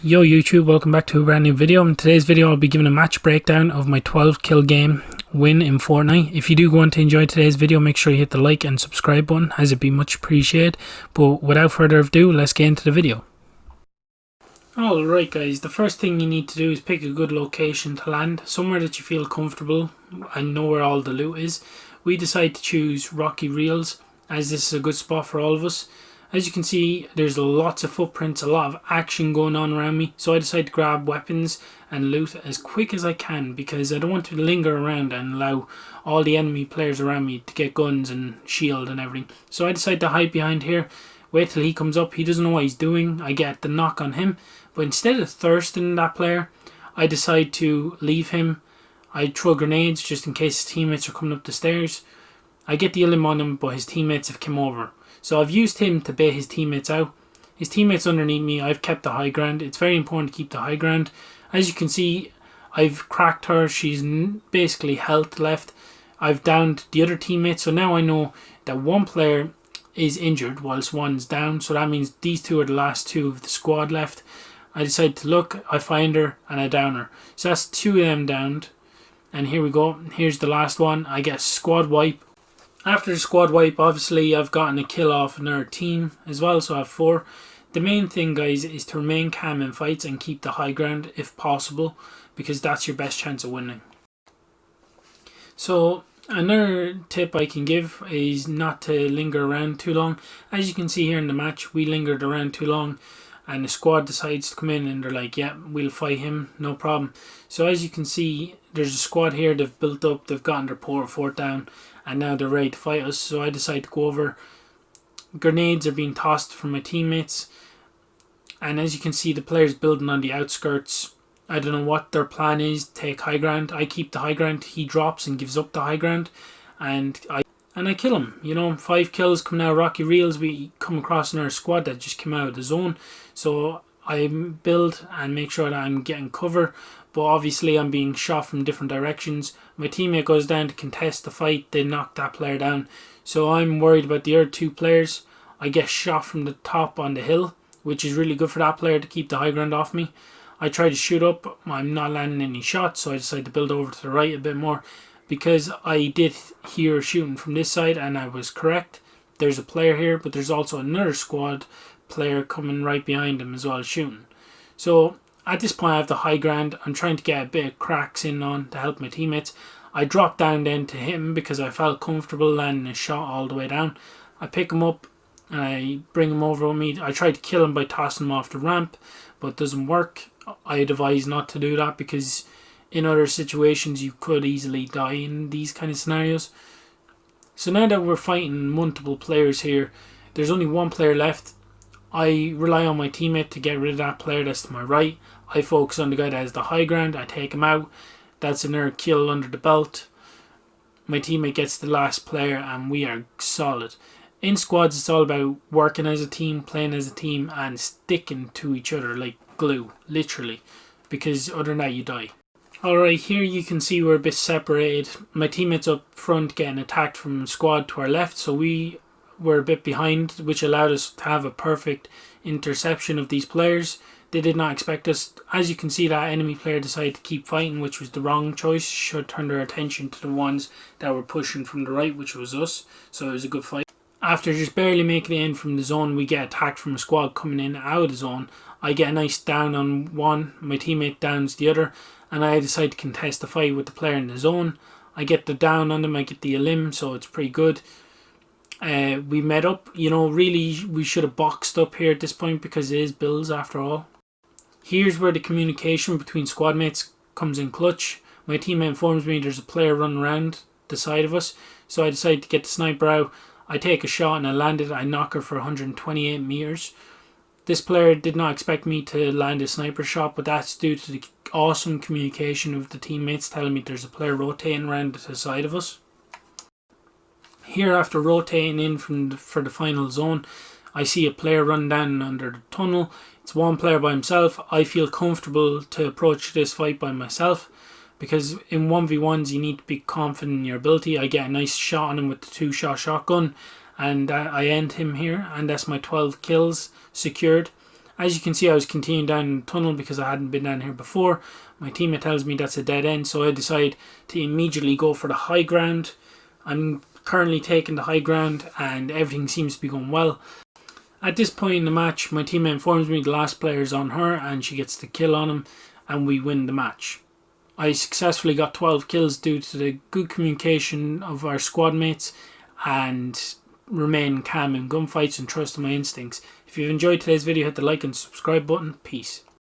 Yo YouTube, welcome back to a brand new video. In today's video I'll be giving a match breakdown of my 12 kill game win in Fortnite. If you do want to enjoy today's video, make sure you hit the like and subscribe button, as it'd be much appreciated. But without further ado, let's get into the video. Alright guys, the first thing you need to do is pick a good location to land, somewhere that you feel comfortable and know where all the loot is. We decided to choose Rocky Reels as this is a good spot for all of us. As you can see, there's lots of footprints, a lot of action going on around me, so I decided to grab weapons and loot as quick as I can because I don't want to linger around and allow all the enemy players around me to get guns and shield and everything. So I decided to hide behind here, wait till he comes up. He doesn't know what he's doing. I get the knock on him, but instead of thirsting that player, I decide to leave him. I throw grenades just in case his teammates are coming up the stairs. I get the elim on him, but his teammates have come over. So I've used him to bait his teammates out. His teammates underneath me, I've kept the high ground. It's very important to keep the high ground. As you can see, I've cracked her. She's basically health left. I've downed the other teammates. So now I know that one player is injured whilst one's down. So that means these two are the last two of the squad left. I decide to look, I find her, and I down her. So that's two of them downed. And here we go. Here's the last one. I get squad wipe. After the squad wipe, obviously I've gotten a kill off another team as well, so I have 4. The main thing, guys, is to remain calm in fights and keep the high ground if possible, because that's your best chance of winning. So another tip I can give is not to linger around too long. As you can see here in the match, we lingered around too long and the squad decides to come in and they're like, yeah, we'll fight him, no problem. So as you can see, there's a squad here, they've built up, they've gotten their fort down, and now they're ready to fight us. So I decide to go over. Grenades are being tossed from my teammates, and as you can see, the players building on the outskirts. I don't know what their plan is. Take high ground. I keep the high ground. He drops and gives up the high ground, and I kill him. You know, 5 kills coming out of Rocky Reels. We come across another squad that just came out of the zone, so I build and make sure that I'm getting cover. But obviously I'm being shot from different directions. My teammate goes down to contest the fight. They knock that player down. So I'm worried about the other 2 players. I get shot from the top on the hill, which is really good for that player to keep the high ground off me. I try to shoot up. I'm not landing any shots, so I decide to build over to the right a bit more. Because I did hear shooting from this side and I was correct. There's a player here, but there's also another squad player coming right behind him as well shooting. So at this point I have the high ground. I'm trying to get a bit of cracks in on to help my teammates. I drop down then to him because I felt comfortable landing a shot all the way down. I pick him up and I bring him over with me. I try to kill him by tossing him off the ramp, but it doesn't work. I advise not to do that because in other situations you could easily die in these kind of scenarios. So now that we're fighting multiple players here, there's only one player left. I rely on my teammate to get rid of that player that's to my right. I focus on the guy that has the high ground. I take him out. That's another kill under the belt. My teammate gets the last player and we are solid. In squads, it's all about working as a team, playing as a team, and sticking to each other like glue, literally. Because other than that, you die. Alright, here you can see we're a bit separated. My teammates up front getting attacked from the squad to our left, so we were a bit behind, which allowed us to have a perfect interception of these players. They did not expect us. As you can see, that enemy player decided to keep fighting, which was the wrong choice. Should turn their attention to the ones that were pushing from the right, which was us. So it was a good fight. After just barely making it in from the zone, we get attacked from a squad coming in out of the zone. I get a nice down on one, my teammate downs the other, and I decide to contest the fight with the player in the zone. I get the down on them, I get the elim, so it's pretty good. We met up. You know, really we should have boxed up here at this point because it is builds after all. Here's where the communication between squad mates comes in clutch. My teammate informs me there's a player running around the side of us, so I decide to get the sniper out. I take a shot and I land it. I knock her for 128 meters. This player did not expect me to land a sniper shot, but that's due to the awesome communication of the teammates telling me there's a player rotating around to the side of us. Here, after rotating in for the final zone, I see a player run down under the tunnel. It's one player by himself. I feel comfortable to approach this fight by myself because in 1v1s you need to be confident in your ability. I get a nice shot on him with the 2-shot shotgun and I end him here, and that's my 12 kills secured. As you can see, I was continuing down the tunnel because I hadn't been down here before. My teammate tells me that's a dead end, so I decide to immediately go for the high ground. I'm currently taking the high ground and everything seems to be going well. At this point in the match, my teammate informs me the last player is on her and she gets the kill on him and we win the match. I successfully got 12 kills due to the good communication of our squad mates and remain calm in gunfights and trust in my instincts. If you've enjoyed today's video, hit the like and subscribe button. Peace.